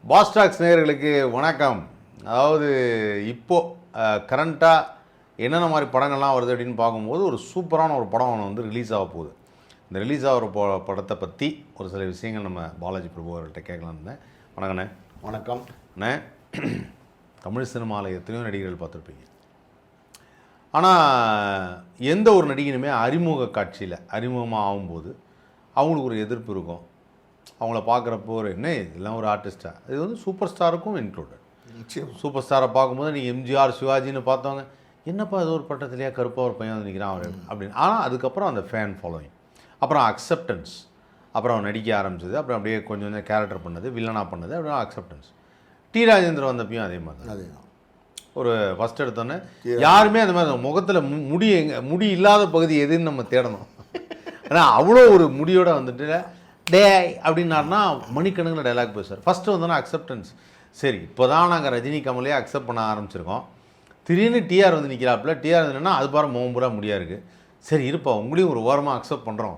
பாஸ்டாக்ஸ் நேயர்களுக்கு வணக்கம். அதாவது இப்போது கரண்ட்டாக என்னென்ன மாதிரி படங்கள்லாம் வருது அப்படின்னு பார்க்கும்போது ஒரு சூப்பரான ஒரு படம் ஒன்று வந்து ரிலீஸ் ஆக போகுது. இந்த ரிலீஸ் ஆகிற படத்தை பற்றி ஒரு சில விஷயங்கள் நம்ம பாலாஜி பிரபு அவர்கள்ட்ட கேட்கலான்னு இருந்தேன். வணக்கண்ணே. வணக்கம் அண்ணே. தமிழ் சினிமாவில் எத்தனையோ நடிகர்கள் பார்த்துருப்பீங்க. ஆனால் எந்த ஒரு நடிகனுமே அறிமுக காட்சியில் அறிமுகமாக ஆகும்போது அவங்களுக்கு ஒரு எதிர்ப்பு இருக்கும். அவங்கள பார்க்குறப்போ ஒரு என்ன இதெல்லாம் ஒரு ஆர்டிஸ்ட்டாக, இது வந்து சூப்பர் ஸ்டாருக்கும் இன்க்ளூடட். சூப்பர் ஸ்டாரை பார்க்கும்போது நீங்கள் எம்ஜிஆர் சிவாஜின்னு பார்த்தவங்க என்னப்பா ஏதோ ஒரு பட்டத்துலையா கருப்பாக ஒரு பையன் வந்து நிற்கிறான் அவர் அப்படின்னு. ஆனால் அதுக்கப்புறம் அந்த ஃபேன் ஃபாலோயிங், அப்புறம் அக்செப்டன்ஸ், அப்புறம் நடிக்க ஆரம்பிச்சது, அப்புறம் அப்படியே கொஞ்சம் கொஞ்சம் கேரக்டர் பண்ணது, வில்லனாக பண்ணது, அப்புறம் அக்செப்டன்ஸ். டி ராஜேந்திரன் வந்தப்பையும் அதே மாதிரி தான். அதேதான். ஒரு ஃபஸ்ட் எடுத்தோன்னே யாருமே அந்த மாதிரி முகத்தில் முடி இல்லாத பகுதி எதுன்னு நம்ம தேடணும். ஆனால் அவ்வளோ ஒரு முடியோட வந்துட்டு டே அப்படின்னாருனா மணிக்கணக்கில் டைலாக் பேசுவார். ஃபஸ்ட்டு வந்தோன்னா அக்செப்டன்ஸ். சரி, இப்போ தான் நாங்கள் ரஜினி கமலே அக்செப்ட் பண்ண ஆரம்பிச்சிருக்கோம். திடீர்னு டிஆர் வந்து நிற்கிறாப்புல. டிஆர் இருந்ததுன்னா அது பாரு மோம்பூரா முடியாக இருக்குது. சரி இருப்பா உங்களையும் ஒரு ஓரமாக அக்செப்ட் பண்ணுறோம்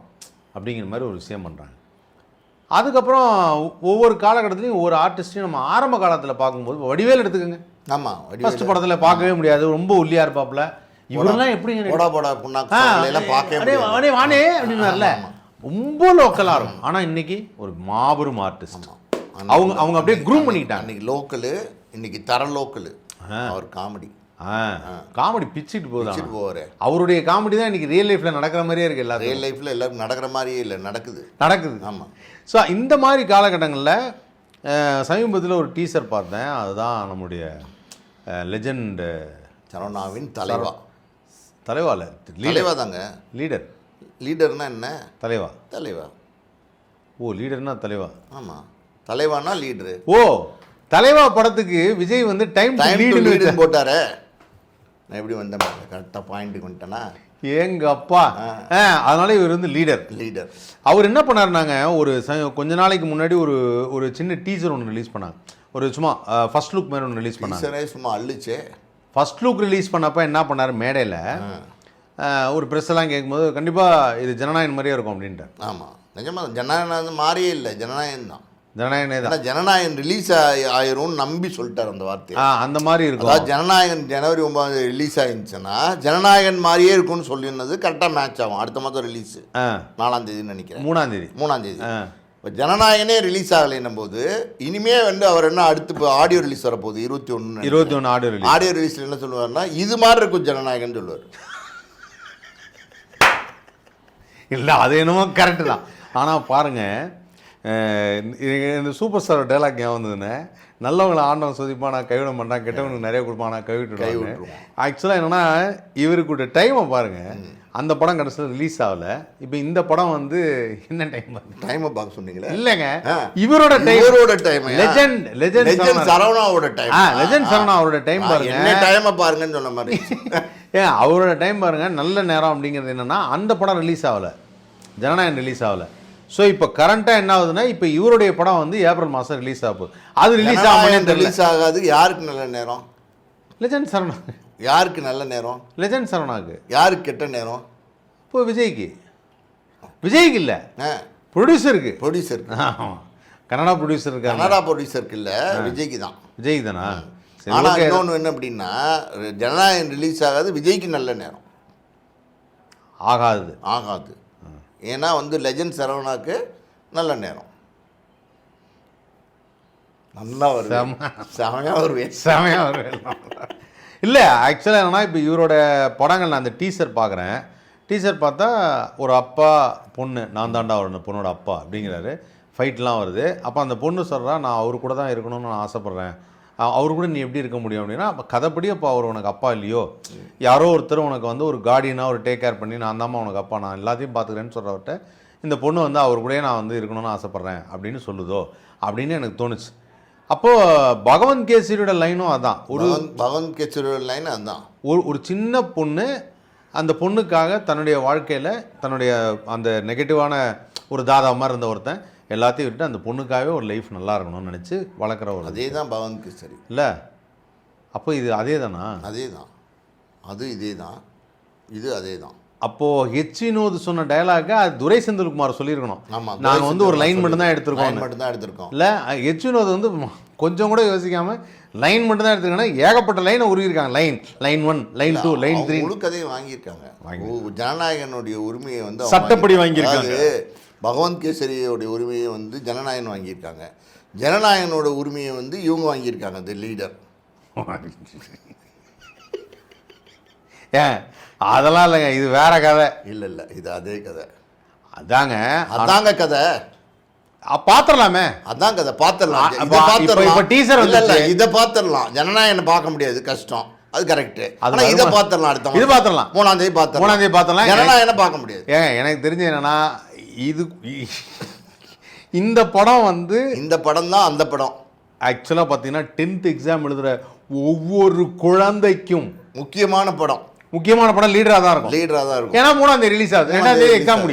அப்படிங்கிற மாதிரி ஒரு விஷயம் பண்ணுறாங்க. அதுக்கப்புறம் ஒவ்வொரு காலகட்டத்துலையும் ஒவ்வொரு ஆர்டிஸ்ட்டையும் நம்ம ஆரம்ப காலத்தில் பார்க்கும்போது வடிவேல் எடுத்துக்கோங்க. ஆமாம், ஃபஸ்ட் படத்தில் பார்க்கவே முடியாது, ரொம்ப ஒல்லியாக இருப்பாப்புல. இவரெல்லாம் எப்படி வானே அப்படின்னார்ல, ரொம்ப லோக்கலாக இருக்கும். ஆனால் இன்னைக்கு ஒரு மாபெரும் ஆர்டிஸ்ட். அவங்க அப்படியே க்ரூம் பண்ணிக்கிட்டாங்க. இன்னைக்கு லோக்கலு, இன்னைக்கு தர லோக்கலு. அவர் காமெடி பிச்சுட்டு போவார். அவருடைய காமெடி தான் இன்னைக்கு ரியல் லைஃப்பில் நடக்கிற மாதிரியே இருக்குது. எல்லாரும் ரியல் லைஃப்பில் எல்லாரும் நடக்கிற மாதிரியே இல்லை, நடக்குது. ஆமாம். ஸோ இந்த மாதிரி காலகட்டங்களில் சமீபத்தில் ஒரு டீசர் பார்த்தேன். அதுதான் நம்முடைய லெஜண்ட் சரவணாவின் தலைவால லீடவா தாங்க. லீடர்னா என்ன? தலைவா. ஓ, லீடர்னா தலைவா. ஆமாம், தலைவானா லீடரு. ஓ, தலைவா படத்துக்கு விஜய் வந்து டைம் லீடு போட்டாரே. நான் எப்படி வந்தேன் கரெக்டாக பாயிண்ட்டுக்கு வந்துட்டேன்னா எங்க அப்பா. அதனால இவர் வந்து லீடர். அவர் என்ன பண்ணாருனாங்க, ஒரு கொஞ்ச நாளைக்கு முன்னாடி ஒரு சின்ன டீசர் ஒன்று ரிலீஸ் பண்ணாங்க. ஒரு சும்மா ஃபர்ஸ்ட் லுக் மாதிரி ஒன்று ரிலீஸ் பண்ணாங்க. சும்மா அள்ளிச்சு. ஃபர்ஸ்ட் லுக் ரிலீஸ் பண்ணப்போ என்ன பண்ணார், மேடையில் ஒரு ப்ரெஸ் எல்லாம் கேட்கும்போது கண்டிப்பாக இது ஜனநாயகம் மாதிரியே இருக்கும் அப்படின்ட்டு. ஆமாம், நிஜமாக ஜனநாயகம் மாறியே இல்லை, ஜனநாயகம் தான். ஜனநாயகம் ரிலீஸ் ஆயிரும்னு நம்பி சொல்லிட்டார் அந்த வார்த்தை. அந்த மாதிரி இருக்கும். அதாவது ஜனநாயகன் ஜனவரி 9 ரிலீஸ் ஆயிருந்துச்சுன்னா ஜனநாயகன் மாதிரியே இருக்கும்னு சொல்லியிருந்தது கரெக்டாக மேட்ச் ஆகும். அடுத்த மாதம் ரிலீஸ் 4ஆம் தேதின்னு நினைக்கிறேன். 3ஆம் தேதி. இப்போ ஜனநாயகனே ரிலீஸ் ஆகலைன்னும் போது இனிமே வந்து அவர் என்ன அடுத்து இப்போ ஆடியோ ரிலீஸ் வரப்போகுது 21 ஆடியோ ரிலீஸில் என்ன சொல்லுவார்னா இது மாதிரி இருக்கும் ஜனநாயகன் சொல்லுவார். இல்லை, அது என்னமோ கரெக்டு தான். ஆனால் பாருங்கள், இந்த சூப்பர் ஸ்டார் டைலாக் ஏன் வந்ததுன்னு, நல்லவங்களை ஆண்டவன் சோதிப்பான், நான் கைவிட மாட்டான், கெட்டவனுக்கு நிறைய கொடுப்பான், நான் கைவிட்டுருவேன். ஆக்சுவலாக என்னென்னா இவருக்கு டைமை பாருங்கள். அந்த படம் கடைசியில் ரிலீஸ் ஆகலை. இப்போ இந்த படம் வந்து என்ன டைமை பார்க்க சொன்னீங்களா? இல்லைங்க, இவரோட டைம். லெஜண்ட் சரவணாவோட டைம். லெஜண்ட் சரவணாவோட டைம் பாருங்க. டைமை பாருங்கன்னு சொன்ன மாதிரி அவரோட டைம் பாருங்க. நல்ல நேரம் அப்படிங்கிறது என்னன்னா, அந்த படம் ரிலீஸ் ஆகலை, ஜனநாயகம் ரிலீஸ் ஆகலை. ஸோ இப்போ கரண்ட்டாக என்ன ஆகுதுன்னா, இப்போ இவருடைய படம் வந்து ஏப்ரல் மாதம் ரிலீஸ் ஆகும். அது ரிலீஸ் ஆகாது. யாருக்கு நல்ல நேரம்? லெஜண்ட் சரவணா. யாருக்கு நல்ல நேரம்? லெஜண்ட் சரவணாக்கு. யாருக்கு கெட்ட நேரம்? இப்போ விஜய்க்கு இல்லை, ப்ரொடியூசருக்கு. கன்னடா ப்ரொடியூசருக்கு இல்லை, விஜய்க்கு தானா? ஆனால் இன்னொன்று என்ன அப்படின்னா, ஜனநாயகம் ரிலீஸ் ஆகாது, விஜய்க்கு நல்ல நேரம் ஆகாது. ஏன்னா வந்து லெஜண்ட் சரவணாக்கு நல்ல நேரம். நல்லா வருவேன், செமையாக வருவேன். இல்லை, ஆக்சுவலாக என்னன்னா, இப்போ இவரோட படங்கள் நான் அந்த டீசர் பார்க்குறேன். டீசர் பார்த்தா ஒரு அப்பா பொண்ணு, நான் தாண்டா ஒரு பொண்ணோட அப்பா அப்படிங்கிறாரு. ஃபைட்லாம் வருது. அப்போ அந்த பொண்ணு சொல்கிறா, நான் அவரு கூட தான் இருக்கணும்னு நான் ஆசைப்பட்றேன், அவரு கூட நீ எப்படி இருக்க முடியும் அப்படின்னா, அப்போ கதைப்படி அப்போ அவர் உனக்கு அப்பா இல்லையோ, யாரோ ஒருத்தர் உனக்கு வந்து ஒரு கார்டியனாக ஒரு டேக் கேர் பண்ணி நான் தாம்மா உனக்கு அப்பா, நான் எல்லாத்தையும் பார்த்துக்கிறேன்னு சொல்கிறவர்கிட்ட இந்த பொண்ணு வந்து அவர் கூடயே நான் வந்து இருக்கணும்னு ஆசைப்பட்றேன் அப்படின்னு சொல்லுதோ அப்படின்னு எனக்கு தோணுச்சு. அப்போது பகவந்த் கேசரியோட லைனும் அதுதான். பகவந்த் கேசரியோட லைன் அதுதான். ஒரு சின்ன பொண்ணு அந்த பொண்ணுக்காக தன்னுடைய வாழ்க்கையில் தன்னுடைய அந்த நெகட்டிவான ஒரு தாதா மாதிரி இருந்த ஒருத்தன் எல்லாத்தையும் விட்டு அந்த பொண்ணுக்காகவே ஒரு லைஃப் நல்லா இருக்கணும்னு நினச்சி வளர்க்குற ஒரு அதே தான் பகவந்த் கேசரி இல்லை. அப்போ இது அதே தானா? அதே தான். அது இதே தான், இது அதே தான். அப்போது ஹெச் வினோத் சொன்ன டயலாக அது துரை செந்தில்குமார் சொல்லியிருக்கணும். ஆமாம், நாங்கள் வந்து ஒரு லைன் மட்டும்தான் எடுத்திருக்கோம். இல்லை ஹெச் வினோத் வந்து கொஞ்சம் கூட யோசிக்காமல் லைன் மட்டும்தான் எடுத்துருக்காங்க. ஏகப்பட்ட லைனை உருவிருக்காங்க. லைன் 1, லைன் 2, லைன் 3 முழு கதையும் வாங்கியிருக்காங்க. ஜனநாயகனுடைய உரிமையை வந்து சட்டப்படி வாங்கியிருக்காங்க. பகவந்த் கேசரியோடைய உரிமையை வந்து ஜனநாயகன் வாங்கியிருக்காங்க. ஜனநாயகனோட உரிமையை வந்து இவங்க வாங்கியிருக்காங்க, தி லீடர். ஏன் அதெல்லாம் இல்லைங்க, இது வேற கதை. இல்லை இது அதே கதை. அதாங்க கதை. பாத்திரலாமே, அதான் கதை. பாத்திரலாம். இதை பாத்திரலாம். ஜனநாயகனை பார்க்க முடியாது, கஷ்டம். அது கரெக்ட். ஆனா இதை பாத்திரலாம். அடுத்த இது பாத்திரலாம். 3ஆம் தேதி பாத்திரலாம். ஜனநாயகனை பார்க்க முடியாது. ஏங்க எனக்கு தெரிஞ்சு என்னன்னா, இது இந்த படம் வந்து இந்த படம் தான் அந்த படம். ஆக்சுவலாக பார்த்தீங்கன்னா 10th எக்ஸாம் எழுதுகிற ஒவ்வொரு குழந்தைக்கும் முக்கியமான படம். லீடராக தான் இருக்கும். ஏன்னா 3ஆம் தேதி ரிலீஸ் ஆகுது, 2ஆம் தேதி எக்ஸாம்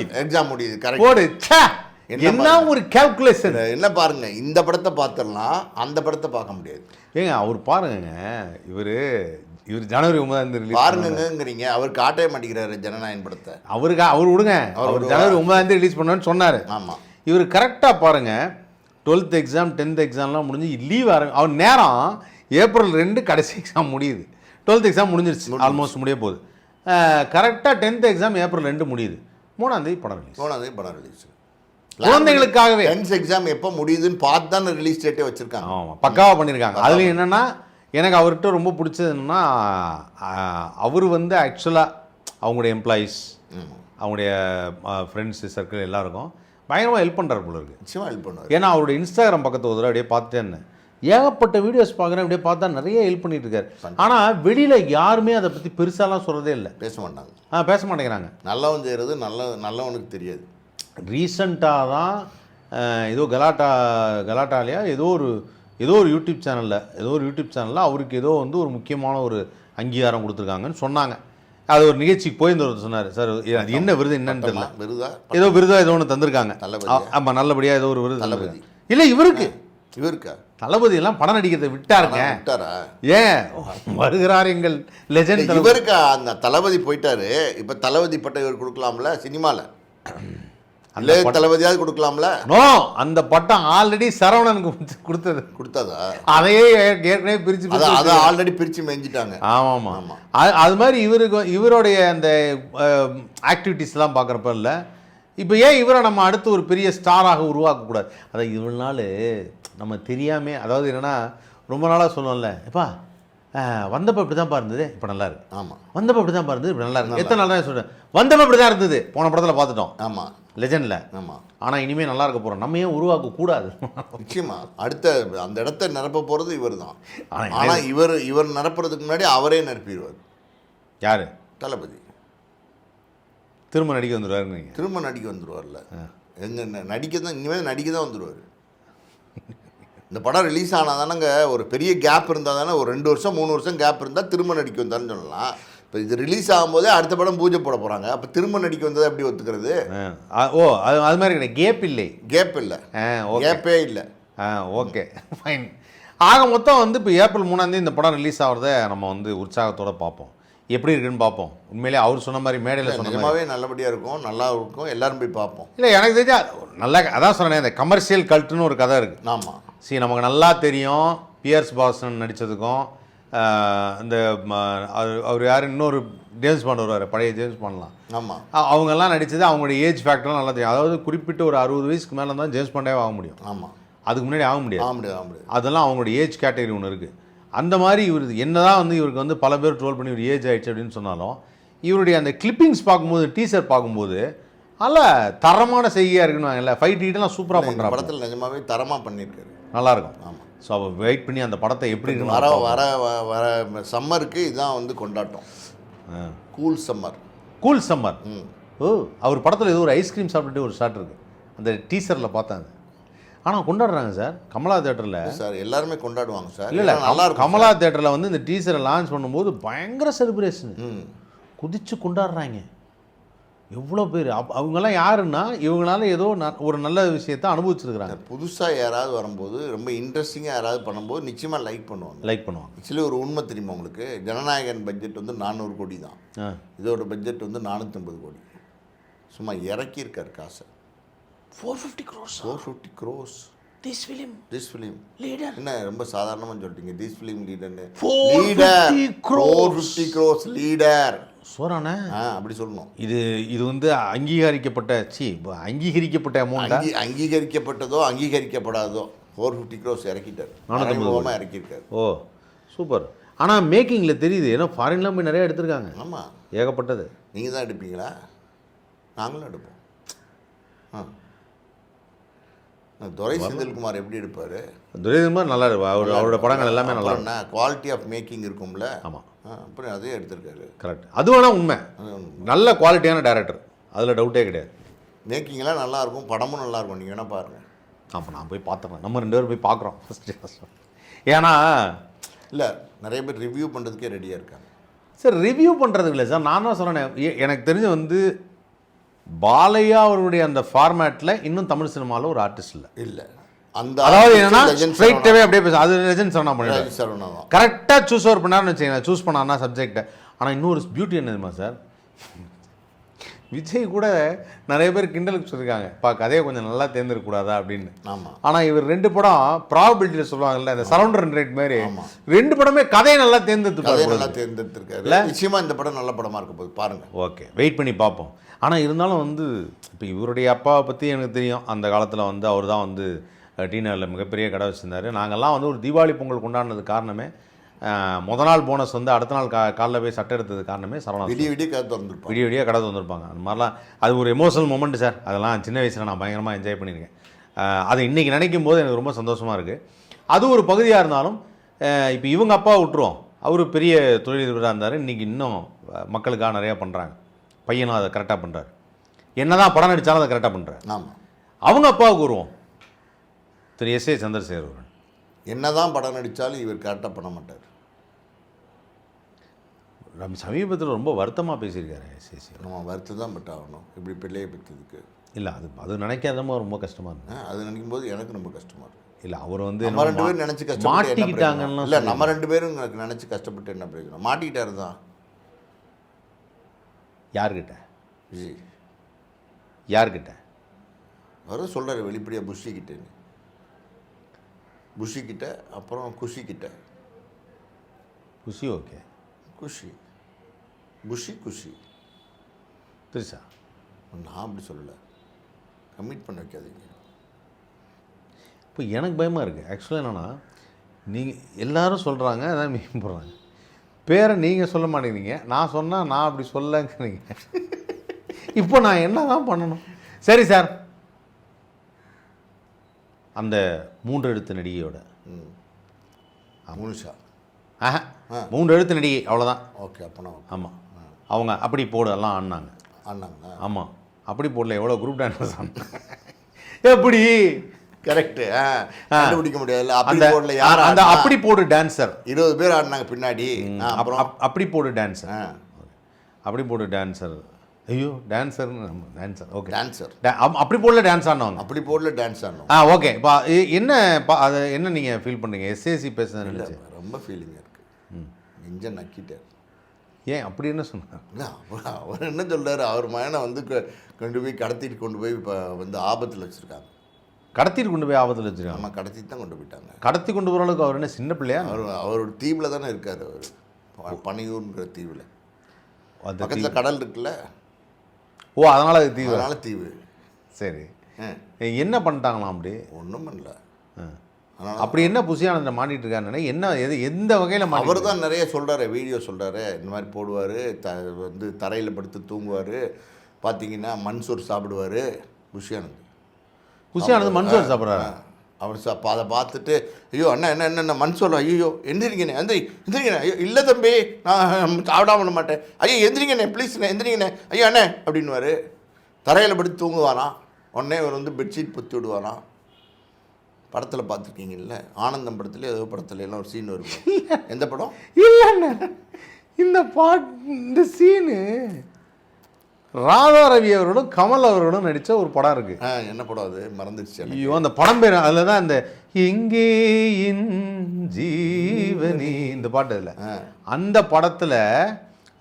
முடியுது. கரெக்ட். என்ன ஒரு கால்குலேஷன். என்ன பாருங்க, இந்த படத்தை பார்த்துடலாம், அந்த படத்தை பார்க்க முடியாது. ஏங்க அவர் பாருங்க, இவர் ஜனவரி 9 ரிலீஸ் பாருங்கிறீங்க. அவர் காட்டவே மாட்டேங்கிறாரு ஜனநாயகன் படத்தை. அவர் விடுங்க, அவர் ஜனவரி 9 ரிலீஸ் பண்ணணும்னு சொன்னார். ஆமாம். இவர் கரெக்டாக பாருங்க, 12th எக்ஸாம் 10th எக்ஸாம்லாம் முடிஞ்சு லீவ் அவர் நேரம் ஏப்ரல் 2 கடைசி எக்ஸாம் முடியுது. 12th எக்ஸாம் முடிஞ்சிருச்சு, ஆல்மோஸ்ட் முடிய போகுது. கரெக்டாக 10th எக்ஸாம் ஏப்ரல் 2 முடியுது. 3ஆம் தேதி படம் ரிலீஸ். குழந்தைகளுக்காகவே 10th எக்ஸாம் எப்போ முடியுதுன்னு பார்த்து தான் ரிலீஸ் டேட்டே வச்சுருக்காங்க. ஆமாம், பக்காவாக பண்ணியிருக்காங்க. அதுலேயும் என்னென்னா, எனக்கு அவர்கிட்ட ரொம்ப பிடிச்சது என்னென்னா, அவர் வந்து ஆக்சுவலாக அவங்களுடைய எம்ப்ளாயீஸ், அவங்களுடைய ஃப்ரெண்ட்ஸு சர்க்கிள் எல்லாருக்கும் பயங்கரமாக ஹெல்ப் பண்ணுறாரு போல இருக்குது. நிச்சயமாக ஹெல்ப் பண்ணுவார். ஏன்னா அவருடைய இன்ஸ்டாகிராம் பக்கத்து ஒரு அப்படியே பார்த்துட்டேன்னு ஏகப்பட்ட வீடியோஸ் பார்க்குறேன், அப்படியே பார்த்தா நிறைய ஹெல்ப் பண்ணிட்டு இருக்காரு. ஆனால் வெளியில் யாருமே அதை பற்றி பெருசாலாம் சொல்கிறதே இல்லை, பேச மாட்டாங்க. பேச மாட்டேங்கிறாங்க. நல்லவன் செய்கிறது நல்லவனுக்கு தெரியாது. ரீசண்டாக தான் ஏதோ கலாட்டாலையா ஏதோ ஒரு யூடியூப் சேனலில் அவருக்கு ஏதோ வந்து ஒரு முக்கியமான ஒரு அங்கீகாரம் கொடுத்துருக்காங்கன்னு சொன்னாங்க. அது ஒரு நிகழ்ச்சிக்கு போயிருந்தவர் சொன்னார், சார் அது என்ன விருது என்னன்னு தெரியல, விருதா ஏதோ ஒன்று தந்திருக்காங்க. ஆமாம், நல்லபடியாக ஏதோ ஒரு விருது. தளபதி இல்லை, இவருக்கு தளபதி எல்லாம் படம் நடிக்கிறதை விட்டாருங்க. ஏன் வருகிறார் எங்கள் லெஜெண்ட். இவருக்கு அந்த தளபதி போயிட்டாரு. இப்போ தளபதி பட்டம் இவர் கொடுக்கலாம்ல சினிமாவில். அந்த தளபதியாவது கொடுக்கலாம்ல. நோ, அந்த பட்டம் ஆல்ரெடி சரவணனுக்கு கொடுத்ததா அதையே ஏற்கனவே அதை ஆல்ரெடி பிரித்து மேய்ஞ்சிட்டாங்க. ஆமாம் ஆமாம். அது மாதிரி இவருடைய அந்த ஆக்டிவிட்டீஸ்லாம் பார்க்குறப்ப இல்லை, இப்போ ஏன் இவரை நம்ம அடுத்து ஒரு பெரிய ஸ்டாராக உருவாக்கக்கூடாது? அதை இவ்வளோ நாள் நம்ம தெரியாமே, அதாவது என்னென்னா ரொம்ப நாளாக சொல்லுவோம்ல, எப்பா வந்தப்போ இப்படி தான் இருந்தது, இப்போ நல்லா இருக்கு. ஆமாம், வந்தப்போ இப்படி தான் இருந்தது, இப்போ நல்லா இருக்கு. எத்தனை நாள் தான் சொல்கிறேன், வந்தப்போ இப்படி தான் இருந்தது, போன படத்தில் பார்த்துட்டோம். ஆமாம், லெஜெண்டில். ஆமாம். ஆனால் இனிமேல் நல்லா இருக்க போகிறோம், நம்ம ஏன் உருவாக்கக்கூடாது? நிச்சயமாக அடுத்த அந்த இடத்த நிரப்ப போகிறது இவர் தான். ஆனால் இவர் நிரப்புறதுக்கு முன்னாடி அவரே நிரப்பிடுவார். யார்? தளபதி. திரும்ப நடிக்க வந்துடுவாருங்க. திரும்ப நடிக்க வந்துடுவார்ல, எங்க நடிக்க தான், இனிமேல் நடிக்க தான் வந்துடுவார். இந்த படம் ரிலீஸ் ஆனால் தானேங்க ஒரு பெரிய கேப் இருந்தால் தானே, ஒரு 2 வருஷம் 3 வருஷம் கேப் இருந்தால் திரும்ப நடிக்க வந்தாருன்னு சொல்லலாம். இப்போ இது ரிலீஸ் ஆகும்போதே அடுத்த படம் பூஜை போட போகிறாங்க, அப்போ திரும்ப நடிக்க வந்ததை எப்படி ஒத்துக்கிறது? அது மாதிரி கிடையாது, கேப்பே இல்லை. கேப்பே இல்லை. Okay fine. ஆக மொத்தம் வந்து இப்போ ஏப்ரல் 3ஆம் தேதி இந்த படம் ரிலீஸ் ஆகிறத நம்ம வந்து உற்சாகத்தோடு பார்ப்போம். எப்படி இருக்குன்னு பார்ப்போம். உண்மையிலே அவர் சொன்ன மாதிரி மேடையில் சொன்னமாகவே நல்லபடியாக இருக்கும், நல்லா இருக்கும், எல்லாரும் போய் பார்ப்போம். இல்லை எனக்கு தெரிஞ்சா நல்லா, அதான் சொன்னேன், இந்த கமர்ஷியல் கல்ட்டுன்னு ஒரு கதை இருக்குது. ஆமாம். நமக்கு நல்லா தெரியும், பியர்ஸ் பாஸ்டன் நடித்ததுக்கும் இந்த அவர் யார், இன்னொரு ஜேம்ஸ் பாண்ட் வருவார், பழைய ஜேம்ஸ் பாண்ட்லாம். ஆமாம், அவங்கெல்லாம் நடித்தது, அவங்களுடைய ஏஜ் ஃபேக்டர்லாம் நல்லா தெரியும். அதாவது குறிப்பிட்ட ஒரு 60 வயசுக்கு மேலே தான் ஜேம்ஸ் பாண்டே ஆக முடியும். ஆமாம், அதுக்கு முன்னாடி ஆக முடியாது. அதெல்லாம் அவங்களுடைய ஏஜ் கேட்டகரி ஒன்று இருக்குது. அந்த மாதிரி இவர் என்னதான் வந்து இவருக்கு வந்து பல பேர் ட்ரோல் பண்ணி இவர் ஏஜ் ஆகிடுச்சு அப்படின்னு சொன்னாலும், இவருடைய அந்த கிளிப்பிங்ஸ் பார்க்கும்போது, டீசர் பார்க்கும்போது நல்ல தரமான செய்தியாக இருக்குன்னு இல்லை, ஃபைட் ஹீட்டெல்லாம் சூப்பராக பண்ணுறாங்க. படத்தில் நிஜமாவே தரமாக பண்ணியிருக்காரு, நல்லாயிருக்கும். ஆமாம். ஸோ அப்போ வெயிட் பண்ணி அந்த படத்தை எப்படி வர வர வர சம்மருக்கு இதுதான் வந்து கொண்டாட்டம். Cool summer. ஓ, அவர் படத்தில் ஏதோ ஒரு ஐஸ்கிரீம் சாப்பிட்டுட்டு ஒரு ஷாட் இருக்குது, அந்த டீசரில் பார்த்தாங்க. ஆனால் கொண்டாடுறாங்க சார் கமலா தேட்டரில். சார் எல்லாருமே கொண்டாடுவாங்க சார். இல்லை நல்லா இருக்கும். கமலா தேட்டரில் வந்து இந்த டீசரை லான்ச் பண்ணும்போது பயங்கர செலிப்ரேஷன், குதிச்சு கொண்டாடுறாங்க. எவ்வளோ பேர் அவங்கெல்லாம் யாருன்னா இவங்களால ஏதோ ஒரு நல்ல விஷயத்தை அனுபவிச்சிருக்கிறாங்க. புதுசாக யாராவது வரும்போது ரொம்ப இன்ட்ரெஸ்டிங்காக யாராவது பண்ணும்போது நிச்சயமாக லைக் பண்ணுவாங்க. ஆக்சுவலி ஒரு உண்மை தெரியுமா உங்களுக்கு, ஜனநாயகன் பட்ஜெட் வந்து 400 கோடி தான். இதோட பட்ஜெட் வந்து 450 கோடி. சும்மா இறக்கியிருக்கார் காசை. 450 crores. This film leader என்ன ரொம்ப சாதாரணமாக சொல்லிட்டீங்க. திஸ் ஃபிலிம் லீடர்னு. 450 crores லீடர் சோறானே அப்படி சொல்லணும். இது வந்து அங்கீகரிக்கப்பட்ட அமௌண்ட். அங்கீகரிக்கப்பட்டதோ அங்கீகரிக்கப்படாதோ 450 crores இறக்கிட்டார். 450 இறக்கியிருக்காரு. ஓ சூப்பர். ஆனால் மேக்கிங்கில் தெரியுது, ஏன்னா ஃபாரின்லாம் போய் நிறையா எடுத்திருக்காங்க. ஆமாம், ஏகப்பட்டது. நீங்கள் தான் எடுப்பீங்களா? நாங்களும் எடுப்போம். துரை செந்தில்குமார் எப்படி எடுப்பார்? துரை செந்தில்குமார் நல்லா இருப்பார். அவரோட படங்கள் எல்லாமே நல்லா இருக்கும். குவாலிட்டி ஆஃப் மேக்கிங் இருக்கும்ல. ஆமாம், அப்புறம் அதே எடுத்திருக்காரு. கரெக்ட். அது வேணால் உண்மை. நல்ல குவாலிட்டியான டைரக்டர், அதில் டவுட்டே கிடையாது. மேக்கிங்லாம் நல்லாயிருக்கும், படமும் நல்லாயிருக்கும். நீங்கள் வேணால் பாருங்கள். அப்போ நான் போய் பார்த்துறேன். நம்ம 2 பேரும் போய் பார்க்குறோம் ஃபஸ்ட்டு. ஏன்னா இல்லை, நிறைய பேர் ரிவ்யூ பண்ணுறதுக்கே ரெடியாக இருக்காங்க. சார் ரிவ்யூ பண்ணுறதுக்கு இல்லை சார், நான் தான் சொன்னேன். எனக்கு தெரிஞ்ச வந்து பாலையா அவருடைய அந்த ஃபார்மேட்டில் இன்னும் தமிழ் சினிமாவில் ஒரு ஆர்டிஸ்ட் இல்லை. அந்த அதாவது என்னன்னா ஸ்ட்ரைட்டாகவே அப்படியே பேச, அது லெஜண்ட் சரவணா பண்ணிடுறாரு. கரெக்டாக சூஸ் ஓவர் பண்ணாருன்னு வச்சுக்கோங்க, சூஸ் பண்ணாருன்னா சப்ஜெக்டை. ஆனால் இன்னொரு பியூட்டி என்ன தெரியுமா சார், விஜய் கூட நிறைய பேர் கிண்டலுக்கு சொல்லியிருக்காங்க, கதையை கொஞ்சம் நல்லா தேர்ந்தெடுக்கக்கூடாதா அப்படின்னு. ஆமாம். ஆனால் இவர் 2 படம் ப்ராபபிலிட்டியில் சொல்லுவாங்கல்ல, இந்த சரௌண்டர் ரேட் மாதிரி 2 படமே கதையை நல்லா தேர்ந்தெடுத்திருக்காரு. நிச்சயமாக இந்த படம் நல்ல படமாக இருக்க போது பாருங்கள். ஓகே, வெயிட் பண்ணி பார்ப்போம். ஆனால் இருந்தாலும் வந்து இப்போ இவருடைய அப்பாவை பற்றி எனக்கு தெரியும். அந்த காலத்தில் வந்து அவர் தான் வந்து டீனரில் மிகப்பெரிய கடை வச்சுருந்தார். நாங்கள்லாம் வந்து ஒரு தீபாவளி பொங்கல் கொண்டாடினது காரணமே, முதல் நாள் போனஸ் வந்து அடுத்த நாள் காலைல போய் சட்டை எடுத்தது காரணமே சரவணா. விடிய கடை திறந்துருப்பாங்க. அந்த மாதிரிலாம் அது ஒரு எமோஷனல் மொமெண்ட் சார். அதெல்லாம் சின்ன வயசில் நான் பயங்கரமாக என்ஜாய் பண்ணியிருக்கேன். அதை இன்றைக்கி நினைக்கும் போது எனக்கு ரொம்ப சந்தோஷமாக இருக்குது. அது ஒரு பகுதியாக இருந்தாலும் இப்போ இவங்க அப்பா விட்டுருவோம், அவர் பெரிய தொழிலதிபராக இருந்தார். இன்றைக்கி இன்னும் மக்களுக்காக நிறையா பண்ணுறாங்க. பையனும் அதை கரெக்டாக பண்ணுறாரு. என்ன தான் படம் நடித்தாலும் அதை கரெக்டாக பண்ணுறாரு. ஆமாம். அவங்க அப்பாவுக்கு வருவோம், திரு எஸ்.ஏ. சந்திரசேகர் அவர்கள். என்ன தான் படம் நடித்தாலும் இவர் கரெக்டாக பண்ண மாட்டார். நம்ம சமீபத்தில் ரொம்ப வருத்தமாக பேசியிருக்காரு எஸ்.ஏ. நம்ம வருத்தம் தான் பட் ஆகணும், இப்படி பிள்ளையை பெற்றதுக்கு. இல்லை, அது நினைக்காதமா ரொம்ப கஷ்டமாக இருக்குது. அது நினைக்கும் போது எனக்கு ரொம்ப கஷ்டமாக இருக்குது. இல்லை, அவர் வந்து நம்ம 2 பேரும் நினச்சி கஷ்டப்பட்டாங்கன்னு. இல்லை, நம்ம 2 பேரும் எனக்கு நினச்சி கஷ்டப்பட்டு என்ன பிரயோஜனம்? மாட்டிக்கிட்டாரு தான். யார்கிட்ட? விஜய். யார்கிட்ட? அவர் சொல்கிறார் வெளிப்படையாக, புஷிக்கிட்ட, அப்புறம் குஷிக்கிட்ட. குஷி ஓகே, குஷி தெரிசா, நான் அப்படி சொல்லலை. கமிட் பண்ண வைக்காதீங்க. இப்போ எனக்கு பயமாக இருக்குது ஆக்சுவலாக. என்னென்னா, நீங்கள் எல்லோரும் சொல்கிறாங்க, அதான் மீன் போடுறாங்க. பேரை நீங்கள் சொல்ல மாட்டேங்கிறீங்க, நான் சொன்னால் நான் அப்படி சொல்லங்கிறீங்க. இப்போ நான் என்ன தான் பண்ணணும்? சரி சார், அந்த 3 எழுத்து நடிகையோட முனுஷா. 3 எழுத்து நடிகை, அவ்வளோதான். ஓகே, அப்போனா ஆமாம். அவங்க அப்படி போடு எல்லாம் ஆடினாங்க. ஆமாம், அப்படி போடல, எவ்வளோ குரூப் டான்ஸர்ஸ் ஆனாங்க. எப்படி? கரெக்டு, கண்டுபிடிக்க முடியாது. அப்படி போடல, யார் அந்த அப்படி போடு டான்ஸர் 20 பேர் ஆடினாங்க பின்னாடி. அப்புறம் அப்படி போடு டான்ஸர், அப்படி போடு டான்ஸர். ஐயோ, டான்ஸர்னு டான்ஸர். Okay, dancer. அப்படி போடல டான்ஸ் ஆடணும். அப்படி போடல டான்ஸ் ஆடணும். ஓகே. இப்போ என்ன அதை என்ன நீங்கள் ஃபீல் பண்ணுறீங்க? எஸ்ஏசி பேசுறது நினைச்சு ரொம்ப ஃபீலிங்காக இருக்குது. நெஞ்ச நக்கிட்டார். ஏன் அப்படி என்ன சொன்னார்? அவர் என்ன சொல்கிறார், அவர் மகனை வந்து கடத்திட்டு கொண்டு போய் இப்போ வந்து ஆபத்தில் வச்சுருக்காங்க. கடத்திட்டு கொண்டு போய் ஆபத்தில் வச்சுருக்காங்க? ஆமாம், கடத்திட்டு தான் கொண்டு போயிட்டாங்க. கடத்தி கொண்டு போகிற அளவுக்கு அவர் என்ன சின்ன பிள்ளையா? அவரோட தீவில் தானே இருக்கார் அவர், பனையூர்ங்கிற தீவில். பக்கத்தில் கடல் இருக்குல்ல. ஓ, அதனால் அது தீவு. அதனால் தீவு. சரி, என்ன பண்ணிட்டாங்களாம்? அப்படி ஒன்றும் பண்ணல. அப்படி என்ன புசியானந்த மாட்டிகிட்டு இருக்காருன்னு என்ன எந்த வகையில்? அவர் தான் நிறைய சொல்கிறாரு, வீடியோ சொல்கிறாரு. இந்த மாதிரி போடுவார், வந்து தரையில் படுத்து தூங்குவார், பார்த்தீங்கன்னா மண்சோர் சாப்பிடுவார். புசியானந்த் மண்சோர் சாப்பிட்றாரு. அவர் அதை பார்த்துட்டு, ஐயோ அண்ணா என்ன மண்சோர், ஐயோ எந்திரிங்கண்ணே, எந்திரிங்கண்ணே. ஐயோ இல்லை தம்பி, நான் சாப்பிடாம பண்ண மாட்டேன். ஐயோ எந்திரிங்கண்ணே, ப்ளீஸ்ண்ணே, எந்திரிங்கண்ணே. ஐயோ அண்ணே அப்படின்வார். தரையில் படுத்து தூங்குவாராம். உடனே அவர் வந்து பெட்ஷீட் பொத்தி விடுவாராம். படத்தில் பார்த்துருக்கீங்கல்ல, ஆனந்தம் படத்துல ஏதோ படத்துல எல்லாம் ஒரு சீன் வரும். எந்த படம்? இல்லைண்ணே, இந்த சீனு ராதா ரவி அவர்களும் கமல் அவர்களும் நடித்த ஒரு படம் இருக்கு. என்ன படம் அது? மறந்துடுச்சு. ஐயோ, அந்த படம் பேர் அதில் தான் இந்த எங்கே என் ஜீவனி இந்த பாட்டு இல்லை. அந்த படத்தில்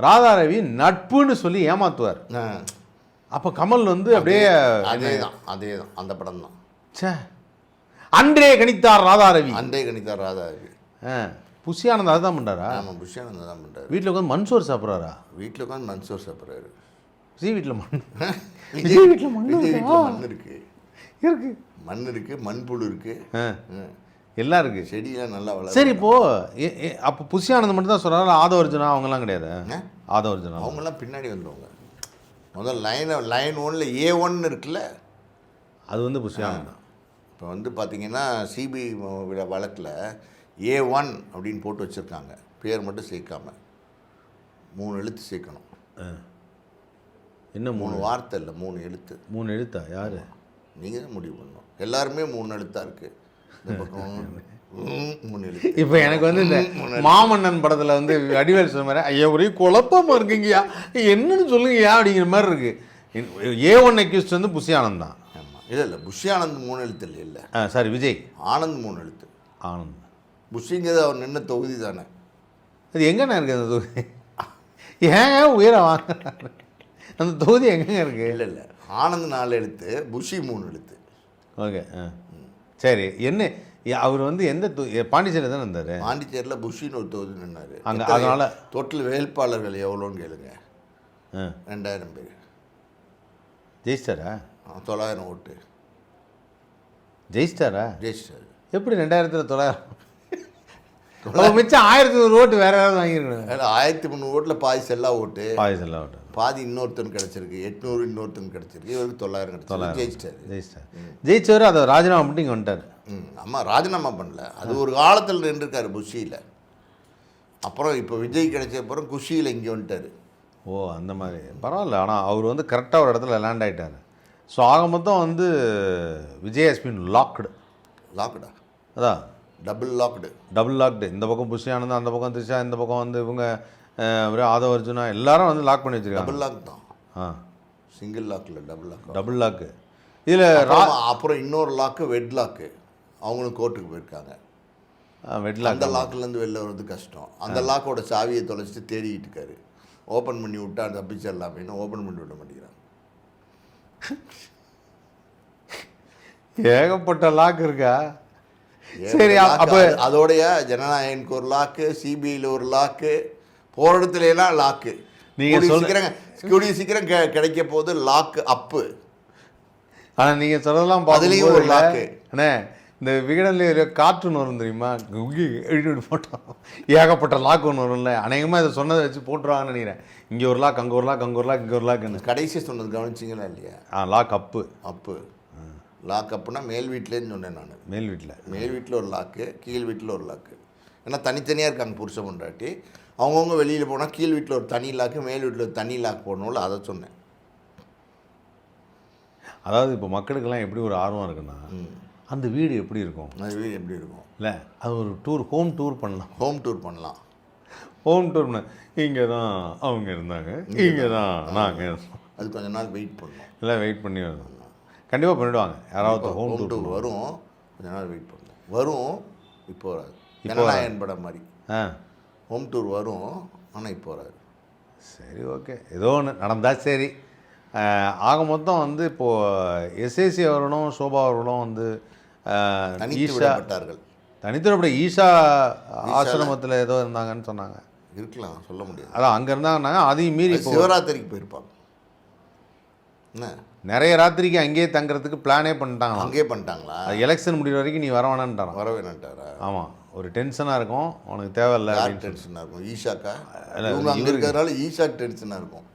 ராதா ரவி நட்புன்னு சொல்லி ஏமாத்துவார். அப்போ கமல் வந்து அப்படியே அதேதான் அந்த படம் தான். சே, அன்றே கணித்தார் ராதா ரவி. அன்றே கணித்தார் ராதா ரவி. புஷி ஆனந்த் அதுதான் பண்ணுறாரா? ஆமாம், புஷி ஆனந்த் தான் பண்ணுறாரு. வீட்டில் உட்காந்து மன்சோர் சாப்பிட்றாரா? வீட்டில் உட்காந்து மன்சோர் சாப்பிட்றாரு. விஜய் வீட்டில் மண் விஜய் வீட்டில் மண் இருக்கு இருக்கு மண் இருக்கு, மண்புழு இருக்கு, எல்லாம் இருக்கு, செடியெல்லாம் நல்லா வளரும். சரி, இப்போ அப்போ புஷி ஆனந்த் மட்டும் தான் சொல்கிறாரு, ஆதவர்ஜுனா அவங்கெல்லாம் கிடையாது. ஆதவர்ஜுனா அவங்கெல்லாம் பின்னாடி வந்துடுவாங்க. முதல் லைன் 1ல் A1 இருக்குல்ல, அது வந்து புஷி ஆனந்த் தான். இப்போ வந்து பார்த்தீங்கன்னா சிபிஐ வழக்கில் A1 அப்படின்னு போட்டு வச்சுருக்காங்க. பேர் மட்டும் சேர்க்காம 3 எழுத்து சேர்க்கணும். என்ன 3 வார்த்தை இல்லை, 3 எழுத்து. 3 எழுத்தா? யார்? நீங்கள் தான் முடிவு பண்ணணும். எல்லாருமே 3 எழுத்தாக இருக்குது. இந்த பக்கம் 3 எழுத்து. இப்போ எனக்கு வந்து இந்த மாமன்னன் படத்தில் வந்து அடிவேல் சொன்ன மாதிரி ஐயா ஒரே குழப்பமாக இருக்குங்கய்யா, என்னன்னு சொல்லுங்கய்யா அப்படிங்கிற மாதிரி இருக்குது. A1 அக்யூஸ்ட் வந்து புஷி ஆனந்த் தான். ஆமாம், இல்லை புஷி ஆனந்த் 3 எழுத்து இல்லை. சாரி, விஜய் ஆனந்த் 3 எழுத்து. ஆனந்த் புஷிங்கிறது அவர் நின்ன தொகுதி தானே. அது எங்கண்ணா இருக்குது அந்த தொகுதி? ஏன் உயர வாங்க அந்த தொகுதி எங்கங்க இருக்குது? இல்லை ஆனந்த் 4 எழுத்து, புஷி 3 எழுத்து. ஓகே, சரி. என்ன அவர் வந்து எந்த பாண்டிச்சேரியில் தானே இருந்தார்? பாண்டிச்சேரியில் புஷின்னு ஒரு தொகுதி நின்னார். அங்கே அதனால் டோட்டல் வேட்பாளர்கள் எவ்வளோன்னு கேளுங்க. 2000 பேர். ஜெயிச்சிட்டாரா? 900 ஓட்டு. ஜெயிச்சிட்டாரா? ஜெயிச்சிட்டாரு. எப்படி 2000ல் 900? மிச்சம் 1100 ஓட்டு வேற யாராவது வாங்கிருக்கணும். 1300 ஓட்டில் பாதி செல்லா ஓட்டு, ஓட்டு பாதி இன்னொருத்தன் கிடச்சிருக்கு. 800 இன்னொருத்தன் கிடச்சிருக்கு. இவருக்கு 900 கிடச்சிருக்கு. ஜெயிச்சவர் அதை ராஜினாமா பண்ணிட்டு இங்கே வந்துட்டார். ஆமாம், ராஜினாமா பண்ணல. அது ஒரு காலத்தில் நின்றுருக்காரு புஷியில். அப்புறம் இப்போ விஜய் கிடைச்ச அப்புறம் குஷியில் இங்கே வந்துட்டார். ஓ, அந்த மாதிரி பரவாயில்ல. ஆனால் அவர் வந்து கரெக்டாக ஒரு இடத்துல லேண்ட் ஆகிட்டார். ஸோ ஆக மொத்தம் வந்து விஜய் ஹஸ் பீன் லாக்டா. அதான் டபுள் லாக்டு. இந்த பக்கம் புஷி ஆனந்த், அந்த பக்கம் த்ரிஷா, இந்த பக்கம் வந்து இவங்க ஆதவர்ஜுனா எல்லாரும் வந்து லாக் பண்ணி வச்சுருக்காங்க. டபுள் லாக் தான். சிங்கிள் லாக்கில் டபுள் லாக்கு. இதில் அப்புறம் இன்னொரு லாக்கு வெட் லாக்கு. அவங்களும் கோர்ட்டுக்கு போயிருக்காங்க. வெட்லாக் அந்த லாக்லேருந்து வெளில வர்றது கஷ்டம். அந்த லாக்கோட சாவியை தொலைச்சிட்டு தேடிக்கிட்டு இருக்காரு. ஓப்பன் பண்ணி விட்டா தப்பிச்சிடலாமேன்னு ஓப்பன் பண்ணி விட மாட்டேங்கிறாங்க. ஏகப்பட்ட லாக் இருக்கா? சரி, அப்போ அதோடைய ஜனநாயகனுக்கு ஒரு லாக்கு, சிபிஐயில் ஒரு லாக்கு, போகிற இடத்துலாம் லாக்கு. நீங்கள் சீக்கிரம் கிடைக்க போது லாக்கு அப்பு. ஆனால் நீங்கள் சொல்லலாம் அதுலேயும் ஒரு லாக்கு. அண்ணே, இந்த விகடனில் கார்ட்டூன் வரும் தெரியுமா? எழுதி போட்டோம், ஏகப்பட்ட லாக் ஒன்று வரும்ல. அநேகமாக இதை சொன்னதை வச்சு போட்டுருவாங்கன்னு நினைக்கிறேன். இங்கே ஒரு லாக், அங்கே ஒரு லாக், அங்கே ஒரு லாக், இங்கே ஒரு லாக்குன்னு கடைசியாக சொன்னது கவனிச்சிங்களா இல்லையா? லாக் அப்பு. லாக் அப்புனா மேல் வீட்டிலேன்னு சொன்னேன் நான். மேல் வீட்டில் ஒரு லாக்கு, கீழ் வீட்டில் ஒரு லாக்கு. ஏன்னா தனித்தனியாக இருக்காங்க புருஷன் பொண்டாட்டி. அவங்கவுங்க வெளியில் போனால் கீழ் வீட்டில் ஒரு தனி லாக்கு, மேல் வீட்டில் ஒரு தனி லாக் போடணும்ல, அதை சொன்னேன். அதாவது இப்போ மக்களுக்கெல்லாம் எப்படி ஒரு ஆர்வம் இருக்குன்னா, அந்த வீடு எப்படி இருக்கும், இல்லை அது ஒரு ஹோம் டூர் பண்ணலாம். ஹோம் டூர் இங்கே தான் அவங்க இருந்தாங்க, இங்கே தான் நாங்கள். அது கொஞ்ச நாள் வெயிட் பண்ணோம். இல்லை வெயிட் பண்ணி வரணும். கண்டிப்பாக பண்ணிவிடுவாங்க. யாராவது ஹோம் டூர் வரும். கொஞ்ச நாள் வெயிட் பண்ணலாம். வரும். இப்போ வராது. ஜனநாயகன் படம் மாதிரி ஹோம் டூர் வரும். ஆனால் இப்போ வராது. சரி, ஓகே, ஏதோ ஒன்று நடந்தால் சரி. ஆக மொத்தம் வந்து இப்போது எஸ்ஏசி அவர்களும் சோபா அவர்களும் வந்து தனித்துவப்பட்ட ஈஷா ஆசிரமத்தில் ஏதோ இருந்தாங்கன்னு சொன்னாங்க. இருக்கலாம், சொல்ல முடியாது. அதான் அங்கே இருந்தாங்கன்னாங்க. அதையும் மீறி சிவராத்திரிக்கு போயிருப்பாங்க. என்ன நிறைய ராத்திரிக்கு அங்கேயே தங்குறதுக்கு பிளானே பண்ணிட்டாங்க. அங்கேயே பண்ணிட்டாங்களா? எலெக்ஷன் முடிகிற வரைக்கும் நீ வர வேணான்ட்டாரா? ஆமாம், ஒரு டென்ஷனாக இருக்கும். உனக்கு தேவையில்லை. டென்ஷனாக இருக்கும். ஈஷாக்கா அங்கே இருக்கிறதுனால ஈஷா டென்ஷனாக இருக்கும்.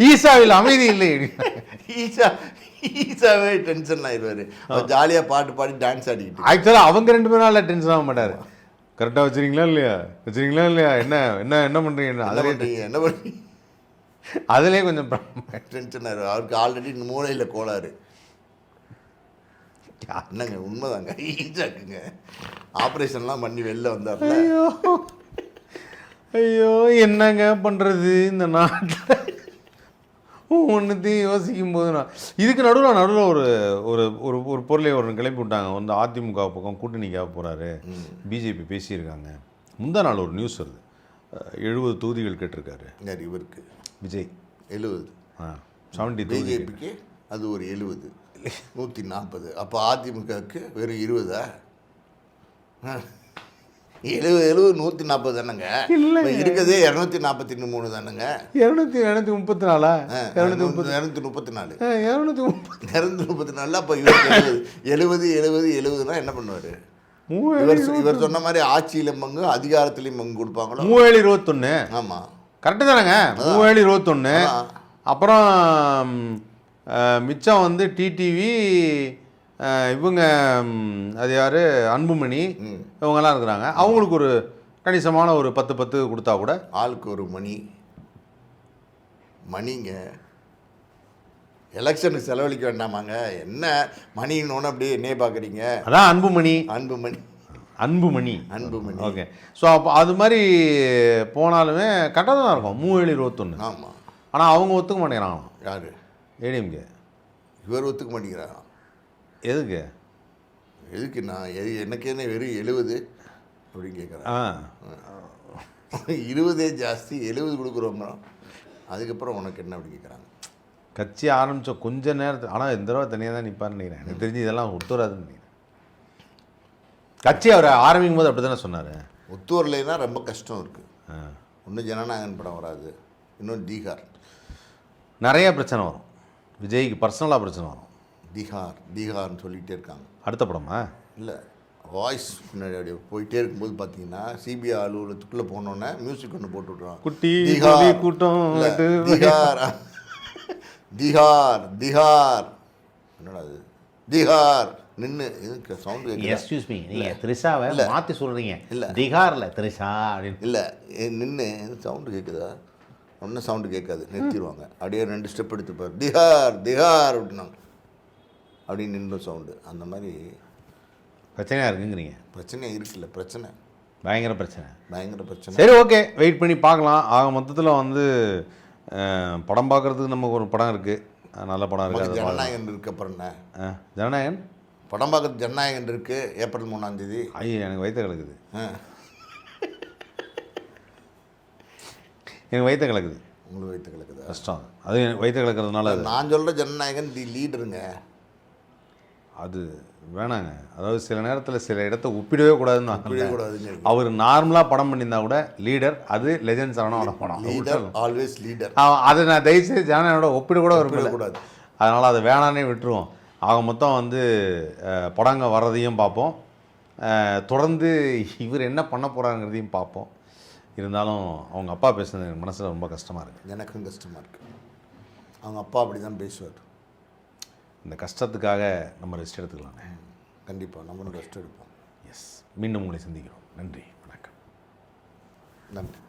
ஈஷாவில் அமைதி இல்லை. ஈஷாவே டென்ஷன் ஆயிடுவார். ஜாலியாக பாட்டு பாடி டான்ஸ் ஆடிக்கிட்டு. ஆக்சுவலாக அவங்க 2 பேரும் டென்ஷன் ஆக மாட்டார். கரெக்டாக வச்சுருங்களா இல்லையா, என்ன பண்ணுறீங்க, என்ன பண்ணுறீங்க, அதிலே கொஞ்சம் டென்ஷன் ஆயிடும். அவருக்கு ஆல்ரெடி மூளையில் கோளாறு. என்னங்க உண்மைதாங்க. ஈஸாக்குங்க ஆப்ரேஷன்லாம் பண்ணி வெளில வந்தார். ஐயோ என்னங்க பண்ணுறது இந்த நாட்டில். ஒன்றுத்தையும் யோசிக்கும் போது நான் இதுக்கு நடுவில் ஒரு ஒரு ஒரு ஒரு பொருளை ஒரு கிளப்பி விட்டாங்க. வந்து அதிமுக பக்கம் கூட்டணிக்காக போகிறாரு, பிஜேபி பேசியிருக்காங்க. முந்தா நாள் ஒரு நியூஸ் வருது, 70 தொகுதிகள் கேட்டிருக்காரு இவருக்கு விஜய். 70 70 பிஜேபிக்கு அது ஒரு 70 140. அப்போ அதிமுகவுக்கு வெறும் 20. 70 140 தானேங்க. இல்லை இருக்கிறதே 243 தானேங்க. 234 234 அப்போ இவருக்கு 70 என்ன பண்ணுவார்? இவர் சொன்ன மாதிரி ஆட்சியிலும் பங்கு அதிகாரத்திலையும் பங்கு கொடுப்பாங்களோ. 3721. ஆமாம், கரெக்டு தானேங்க. 3721. அப்புறம் மிச்சம் வந்து டிடிவி, இவங்க அது யார், அன்புமணி, இவங்கெல்லாம் இருக்கிறாங்க. அவங்களுக்கு ஒரு கணிசமான ஒரு 10 கொடுத்தா கூட ஆளுக்கு ஒரு மணிங்க. எலெக்ஷனுக்கு செலவழிக்க வேண்டாமாங்க. என்ன மணின்னு அப்படியே என்னையே பார்க்குறீங்க? அதான் அன்புமணி. ஓகே. ஸோ அப்போ அது மாதிரி போனாலுமே கரெக்டாக தான் இருக்கும். 3721. ஆமாம். ஆனால் அவங்க ஒத்துக்க மாட்டேங்கிறாங்க. யார்? ஏடிஎம்கே. இவர் ஒத்துக்க மாட்டேங்கிறாங்க. எதுக்கு நான் எனக்கு என்ன வெறும் 70 அப்படின்னு கேட்குறேன். 20 ஜாஸ்தி, 70 கொடுக்குறோம், அதுக்கப்புறம் உனக்கு என்ன அப்படி கேட்குறாங்க. கட்சி ஆரம்பித்த கொஞ்ச நேரத்தில், ஆனால் இந்த தடவை தனியாக தான் நிற்பார்னு நினைக்கிறேன். எனக்கு தெரிஞ்சு இதெல்லாம் ஒத்துவராதுன்னு நினைக்கிறேன். கட்சி அவர் ஆரம்பிக்கும் போது அப்படி தானே சொன்னார். ஒத்து வரலைன்னா ரொம்ப கஷ்டம் இருக்குது. ஒன்றும் ஜனநாயகன் படம் வராது, இன்னொன்று தீகார். நிறைய பிரச்சனை வரும். விஜய்க்கு பர்சனலாக பிரச்சனை வரும். தீகார்னு சொல்லிகிட்டே இருக்காங்க. அடுத்த படமா? இல்லை, வாய்ஸ் முன்னாடி அப்படியே போயிட்டே இருக்கும்போது பார்த்தீங்கன்னா சிபிஐ அலுவலகத்துக்குள்ளே போனோன்னே மியூசிக் ஒன்று போட்டு விட்ருவாங்க. குட்டி கூட்டம் தீகார் என்னடா அது தீகார் நின்று இதுக்கு சவுண்டு கேட்குது. எக்ஸ்கியூஸ் மீ, நீங்கள் த்ரிஷாவை மாற்றி சொல்கிறீங்க. இல்லை தீகாரில் த்ரிஷா அப்படின்னு. இல்லை, நின்று சவுண்டு கேட்குதா? ஒன்றும் சவுண்டு கேட்காது, நிறுத்திடுவாங்க. அப்படியே 2 ஸ்டெப் எடுத்துப்பார். திகார் அப்படின்னாங்க. அப்படின்னு நின்று சவுண்டு. அந்த மாதிரி பிரச்சனையாக இருக்குங்கிறீங்க. பிரச்சனை இருக்குல்ல, பயங்கர பிரச்சனை. சரி, ஓகே, வெயிட் பண்ணி பார்க்கலாம். ஆக மொத்தத்தில் வந்து படம் பார்க்குறதுக்கு நமக்கு ஒரு படம் இருக்குது, நல்ல படம் இருக்குது. ஜனநாயகன் இருக்குது. அப்புறம் என்ன ஜனநாயகன் படம் பார்க்குறது? ஜனநாயகன் இருக்குது ஏப்ரல் 3ஆம் தேதி. ஐயோ, எனக்கு வயிற்று கலக்குது. எனக்கு வயிற்று கலக்குது. உங்களுக்கு வயிற்று கலக்குது? கஷ்டம். அது எனக்கு வயிற்று கலக்கிறதுனால. நான் சொல்கிற ஜனநாயகன் தி லீடருங்க. அது வேணாங்க. அதாவது சில நேரத்தில் சில இடத்த ஒப்பிடவே கூடாதுன்னு. அவர் நார்மலாக படம் பண்ணியிருந்தா கூட லீடர், அது லெஜெண்ட் சரணோட படம். Always leader. அதை நான் தயவுசெய்து ஜனநாயகனோட ஒப்பிடக்கூட விரும்பக்கூடாது. அதனால் அதை வேணானே விட்டுருவோம். ஆக மொத்தம் வந்து படங்க வர்றதையும் பார்ப்போம், தொடர்ந்து இவர் என்ன பண்ண போகிறாங்கிறதையும் பார்ப்போம். இருந்தாலும் அவங்க அப்பா பேசுனது எனக்கு மனசில் ரொம்ப கஷ்டமாக இருக்குது. எனக்கும் கஷ்டமாக இருக்குது. அவங்க அப்பா அப்படி தான் பேசுவார். இந்த கஷ்டத்துக்காக நம்ம ரெஸ்ட் எடுத்துக்கலாம். கண்டிப்பாக நம்மளும் ரெஸ்ட் எடுப்போம். எஸ், மீண்டும் உங்களை சந்திக்கிறோம். நன்றி, வணக்கம். நன்றி.